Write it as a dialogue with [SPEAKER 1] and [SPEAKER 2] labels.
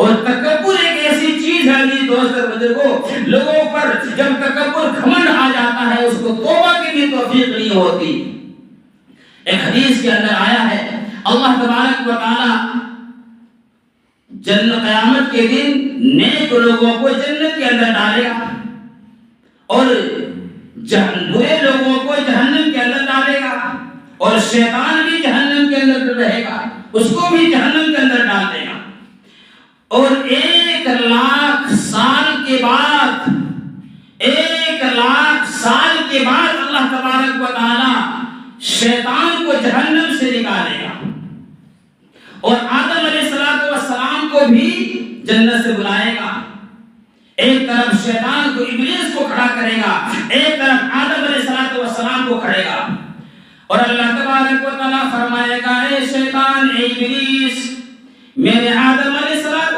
[SPEAKER 1] اور تکبر ایک ایسی چیز ہے جی دوست اور بزرگوں، لوگوں پر جب تکبر گھمنڈ آ جاتا ہے اس کو توبہ کی بھی توفیق نہیں ہوتی۔ ایک حدیث کے اندر آیا ہے اللہ تبارک و تعالی جنت قیامت کے دن نیک لوگوں کو جنت کے اندر ڈالے گا اور برے لوگوں کو جہنم کے اندر ڈالے گا، اور شیطان بھی جہنم کے اندر رہے گا، اس کو بھی جہنم کے اندر ڈال دے گا۔ اور 1,00,000 سال کے بعد 1,00,000 سال کے بعد اللہ تبارک و تعالی شیطان کو جہنم سے نکالے گا اور آدم علیہ السلام کو بھی جنت سے بلائے گا۔ ایک طرف شیطان کو ابلیس کو کھڑا کرے گا، ایک طرف آدم علیہ السلام کو کھڑے گا، اور اللہ تبارک و تعالی فرمائے گا اے شیطان، اے ابلیس، میرے آدم